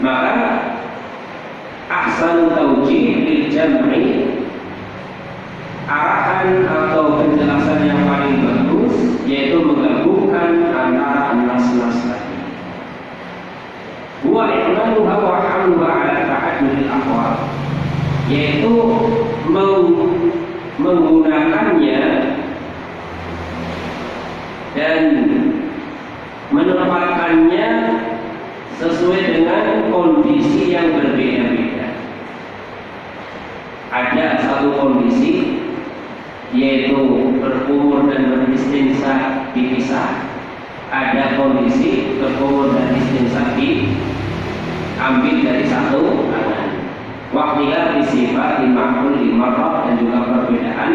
Maka ahsan taujih lil jam'i, arahan atau penjelasan yang paling bagus yaitu menggabungkan antara nas-nas tadi. Wa i'maluha wa hamluha ala ta'addudil aqwal, yaitu menggunakannya dan menempatkannya sesuai dengan kondisi yang berbeda-beda. Ada satu kondisi yaitu berkumur dan beristinsya dipisah. Ada kondisi berkumur dan istinsya diambil dari satu tangan. Waktilah sifat dima'ul limarrah, dan juga perbedaan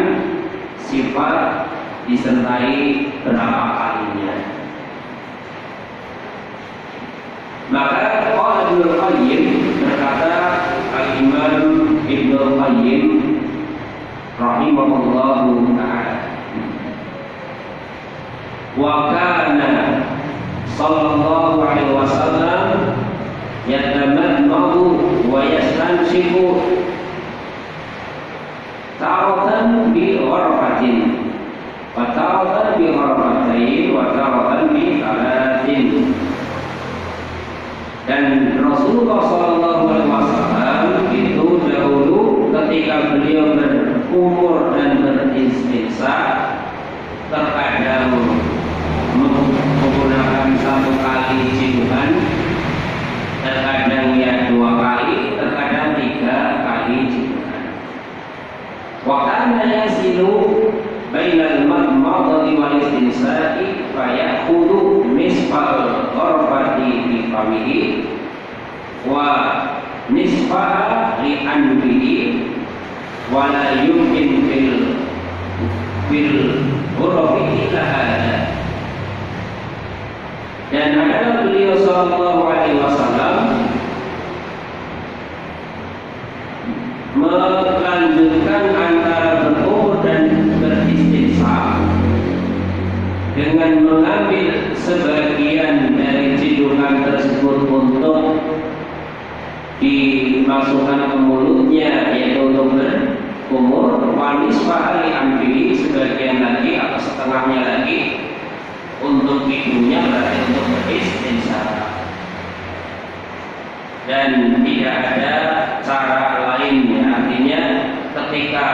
sifat disertai berapa kalinya. Maka qala Ibnu Qayyim, berkata Al-Imam Ibnu Qayyim rahimahullahu ta'ala, wa kana sallallahu alaihi wasallam yatamannahu wa yastanshifu ta'atan bi gharfatin wa ta'atan bi gharfatain wa ta'atan bi thalathin. Dan Rasulullah SAW itu dahulu ketika beliau berumur dan beristinsya, terkadang menggunakan satu kali cidukan, terkadang ya 2 kali, terkadang 3 kali cidukan. Wa kana yasilu bainal madmadati wal istinsya'i fa ya'khudhu nisfal gharfati bi famihi wa nisfaha li anfihi wa la yumkin bil ghurafi illa hada. Dan adalah beliau sallallahu alaihi wasallam melanjutkan antara berkumur dan beristinsya dengan mengambil sebagian dari cidukan tersebut untuk dimasukkan ke mulutnya, yaitu untuk berkumur, wanis fahali ambil sebagian lagi atau setengahnya lagi untuk hidungnya, berarti untuk beristinsya. Dan tidak ada cara lainnya, artinya ketika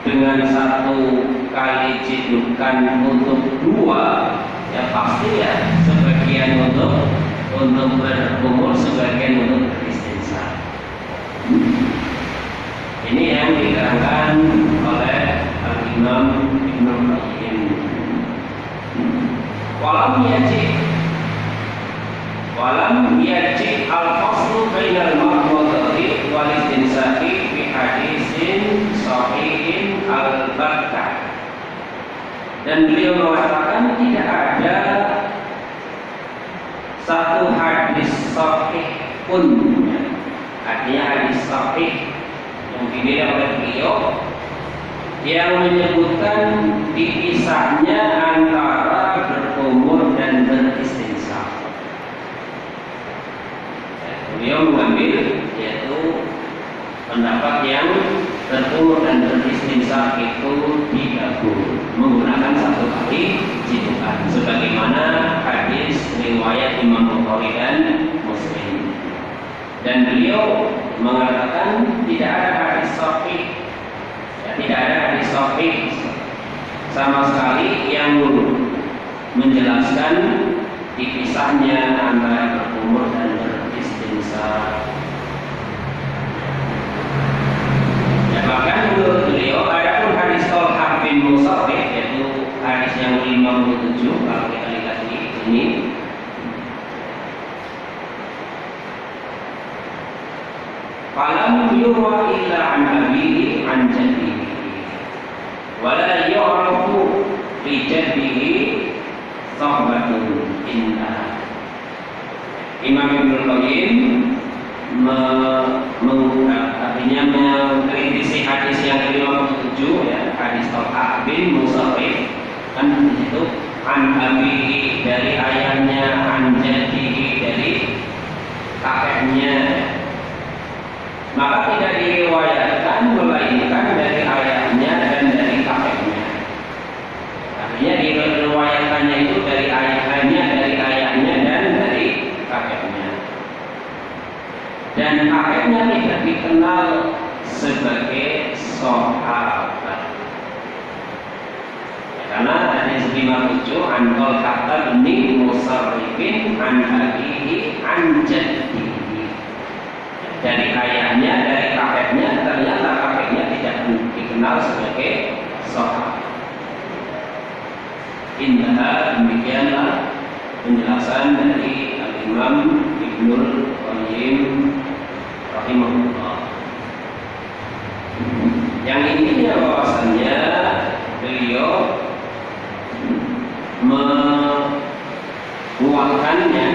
dengan satu kali cidukan untuk 2, ya pasti ya sebagian untuk berkumur, sebagian untuk beristinsya. Ini yang diterangkan oleh Al-Imam Ibnu Qayyim. Walam yaji al-faslu bainal madmadati wal istinsya'i fi hadisin sahihin al-battah. Dan beliau mengatakan tidak ada satu hadis sahih pun, artinya hadis sahih yang dinilai oleh beliau yang menyebutkan dipisahnya antara berkumur dan beristinsya. Beliau mengambil yaitu pendapat yang berkumur dan beristinsya itu digabung menggunakan satu kali cidukan, sebagaimana hadis riwayat Imam Bukhari dan Muslim. Dan beliau mengatakan tidak ada hadis sahih, tidak ada hadis sahih sama sekali yang menjelaskan dipisahnya antara berkumur dan beristinsya. Ya, bahkan menurut beliau ada pun hadis Thalhah bin Musarrif, yaitu hadis yang 57 kalau kita lihat di sini. Falam yurwa illa an abihi an jaddihi wala yu'rafu li jaddihi sahbatun inna. Imam Ibnu Qayyim artinya mengkritisi hadis yang ke-57, ya, hadis Thalhah bin Musarrif, kan itu an abihi dari ayahnya, an jaddihi dari kakeknya, diriwayatkan dari ayahnya dan dari kakeknya. Artinya diriwayatkannya itu dari ayahnya dan dari kakeknya. Dan kakeknya tidak dikenal sebagai sahabat. Karena hadis 57 an Talqah bin Musarrifin an abihi an jaddihi. Dari ayahnya, dari kakeknya, ternyata kakeknya tidak dikenal sebagai sahabat. Indah, demikianlah penjelasan dari Al-Imam Ibnul Qayyim rahimahullah. Yang intinya bahwasannya beliau menguatkannya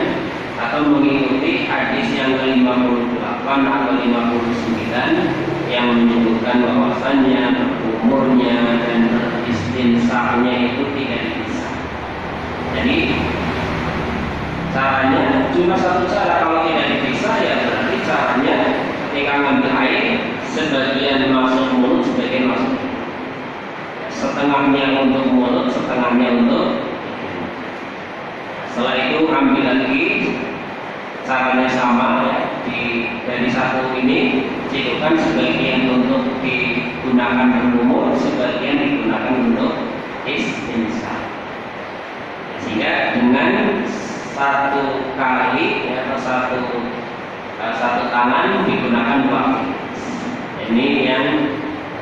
atau mengikuti hadis yang ke-58 atau 59 yang menyebutkan bahwasannya umurnya dan istinsarnya itu tidak dipisah. Jadi caranya cuma satu cara, kalau tidak dipisah ya berarti caranya ketika ngambil air sebagian masuk mulut, sebagian masuk setengahnya untuk mulut, setengahnya untuk. Setelah itu ambil lagi, caranya sama ya, dari satu ini cedukan sebagian untuk digunakan berumur, sebagian digunakan untuk istinsar. Sehingga dengan satu kali ya, atau satu tangan digunakan dua kali. Ini yang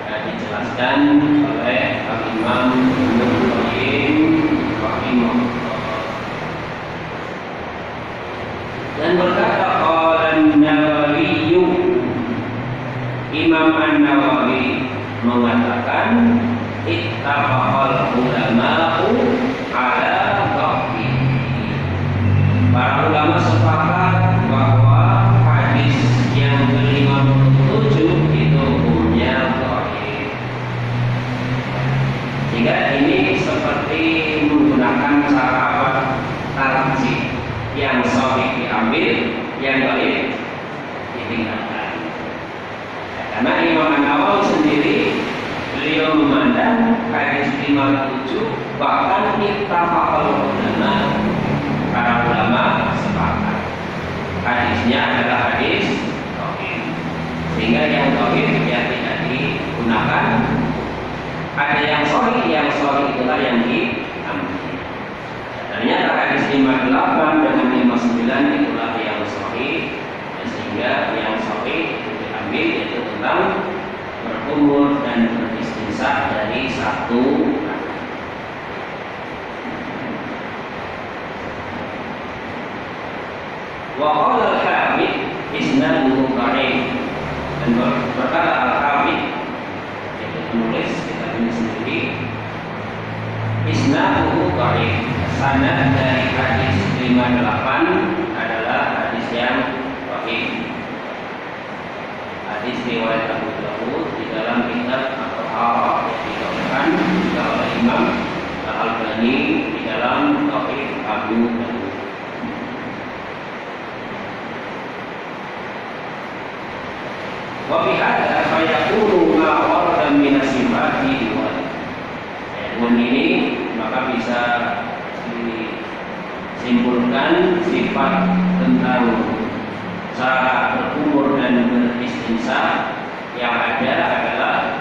dijelaskan oleh Al-Imam Ibnul Qayyim rahimahullah. Dan berkata An-Nawawi, Imam An-Nawawi mengatakan ittafaqal ulama'u ala dhaffi. Para ulama sepakat bahwa hadis yang ke-57 itu hukumnya dhaif. Sehingga ini seperti menggunakan cara tarjih, yang sahih diambil, yang dhaif ditinggalkan. Karena Imam An-Nawawi sendiri beliau memandang hadis 57 bahkan ittafaqal ulama, para ulama sepakat hadisnya adalah hadis dhaif, sehingga yang dhaif ya tidak digunakan. Ada yang sahih itulah yang diambil. Ternyata hadis 58 dengan 59 itulah yang sahih, sehingga yang sahih itu diambil, yaitu tentang berumur dan beristinsar dari satu kata. Wa qala al-Hafidz isnaduhu dhaif, dan berkata al-Hafidz, yaitu penulis kitab ini sendiri, isnaduhu dhaif, sanad dari hadis 58 adalah hadis yang dhaif. Hadis riwayat Abu Dawud di dalam kitab At-Taharah yang dikatakan juga oleh Imam Al-Albani di dalam Dhaif Abu Dawud. Wa bi hadza fa yakunu ma warada min as-sifati wa dengan ini maka bisa disimpulkan sifat tentang cara berumur dan beristinsar yang ada adalah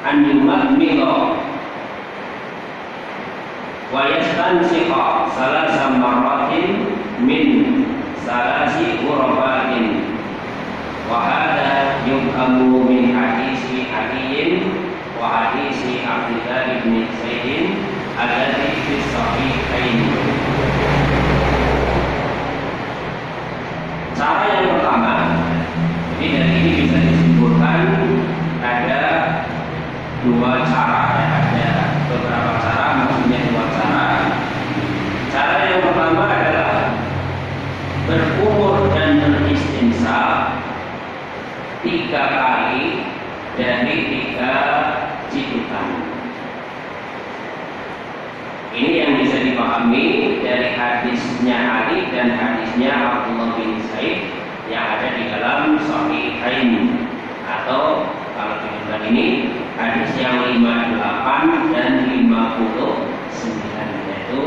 an-yumadmila wa yastansiqa salasa marratin min salasi ghurabatin, wa hadha yufhamu min hadisi Aliin wa hadisi Abdullah bin Zaid alladhi fi sahihain. Cara yang pertama, jadi dari ini bisa disimpulkan ada dua cara, ada beberapa cara, maksudnya dua cara. Cara yang pertama adalah berumur dan beristinsar 3 kali dari 3 cidukan. Ini yang bisa dipahami dari hadisnya Ali dan hadisnya Abdullah bin Zaid yang ada di dalam sahihain, atau kalau disebutkan ini hadis yang 58 dan 59, yaitu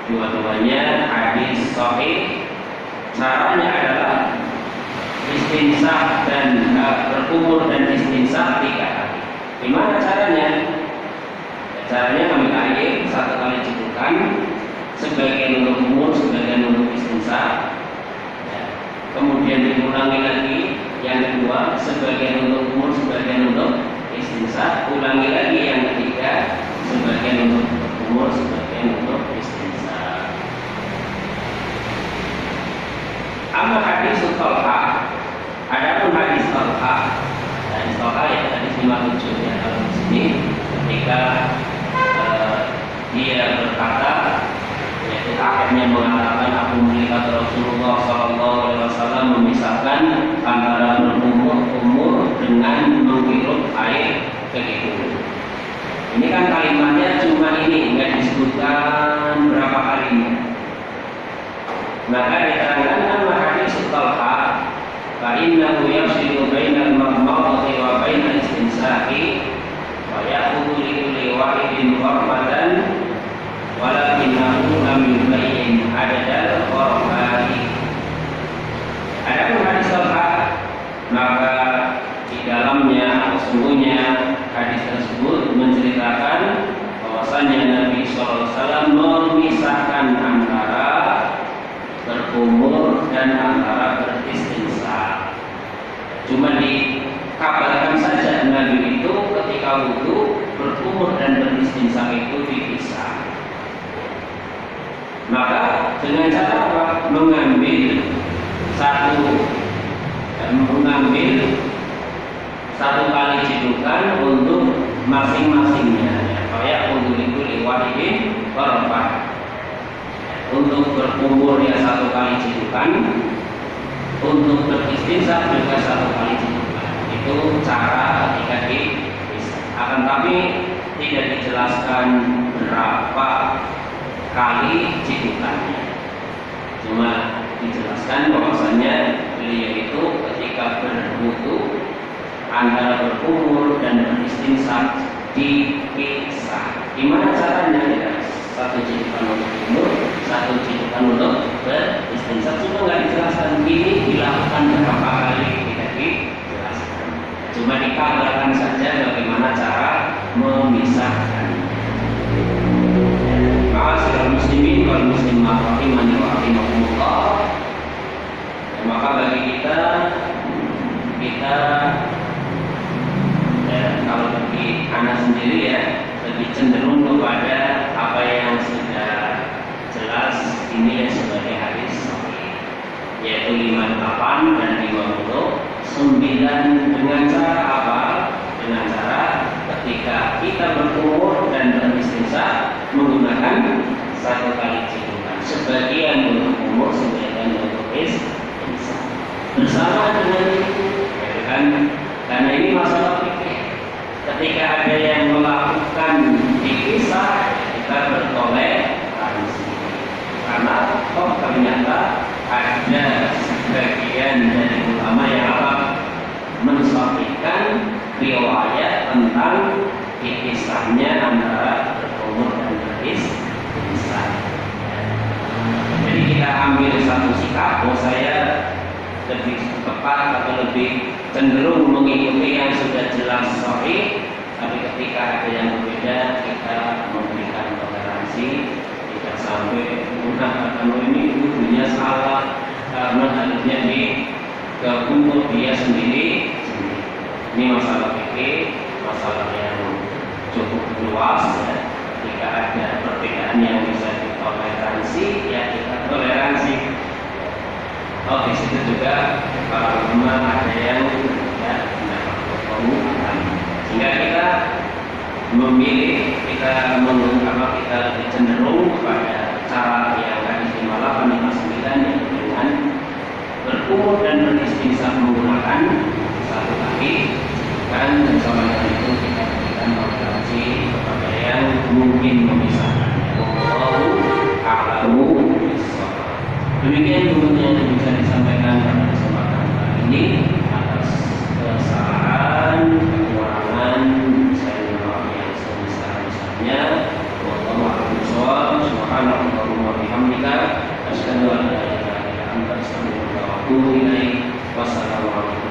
dua-duanya hadis sahih. Caranya adalah istinsah dan berkumur dan istinsah 3 kali. Gimana caranya? Caranya ambil air 1 kali cedukan, sebagian untuk kumur, sebagian untuk istinsah. Kemudian diulangi lagi yang kedua, sebagian untuk kumur, sebagian untuk istinsah. Ulangi lagi yang ketiga, sebagian untuk kumur, sebagian untuk istinsah. Amma hadis Talha, adapun hadis Talha, hadis Talha ya hadis 57 ya kalau di sini ketika dia berkata, yaitu akhirnya mengatakan aku melihat Rasulullah SAW memisahkan antara berkumur dengan menghirup air ke hidung. Ini kan kalimatnya cuma ini, nggak disebutkan berapa kalinya. Maka diterangkan nama hadis Talha, fa innahu yafsilu bainal madmadati wa bainal istinsaqi wa ya'khudhu li kulli wahidin ghurfatan walakinahu lam yubayyin adadal ghurfati. Adapun hadis Talha, maka di dalamnya sesungguhnya hadis tersebut menceritakan bahwasanya Nabi SAW memisahkan antara berkumur dan antara beristinsah. Cuma dikabarkan saja Nabi itu ketika wudu berkumur dan beristinsah itu dipisah. Maka dengan cara apa? Mengambil satu kali cedukan untuk masing-masingnya. Kayak untuk itu liwahidin berapa? Untuk berkumur ya 1 kali cedukan, untuk beristinsah juga 1 kali cedukan. Itu cara ketika dipisah. Akan tapi tidak dijelaskan berapa kali cedukannya. Cuma dijelaskan bahwasanya beliau itu ketika berwudu antara berkumur dan beristinsah dipisah. Gimana caranya? Ya, 1 cedukan untuk kumur, 1 cedukan untuk beristinsah. Cuma nggak dijelaskan ini dilakukan berapa kali, tidak dijelaskan. Cuma dikabarkan saja bagaimana cara memisahkan. Ma'asyiral muslimin wal muslimat rahimani wa rahimakumullah. Maka bagi kita kalau bagi anak sendiri ya lebih cenderung kepada apa yang sudah jelas ini sebagai hadis sahih, yaitu 58 dan 59. Dengan cara apa? Dengan cara ketika kita berkumur dan beristinsah menggunakan 1 kali cedukan, sebagian untuk kumur, sebagian untuk istinsah. Bersama dengan itu, ya kan? Karena ini masalah fikih. Ketika ada yang melakukan dipisah, kita bertoleransi. Karena ternyata ada sebagian dari ulama yang mensahihkan riwayat tentang dipisahnya antara berkumur dan beristinsah. Jadi kita ambil satu sikap, bahwa saya lebih tepat atau lebih cenderung mengikuti yang sudah jelas sahih, tapi ketika ada yang berbeda kita memberikan toleransi, tidak sampai mengatakan ini wudunya salah karena harusnya digabung dia sendiri. Ini masalah fikih, masalah yang cukup luas ya. Jika ada perbedaan yang bisa ditoleransi, ya kita toleransi. Oh, di situ juga para ulama ada yang ya mendapat keutamaan. Sehingga kita memilih, kita lebih cenderung kepada cara yang hadis 58 59 dengan berkumur dan beristinsah menggunakan 1 kali. Dan bersama dengan itu kita berikan toleransi kepada yang mungkin memisahkan. Wallahu a'lamu bishawab. Demikian dulu yang bisa disampaikan pada kesempatan kali ini. atubu ilaih. Wassalamualaikum.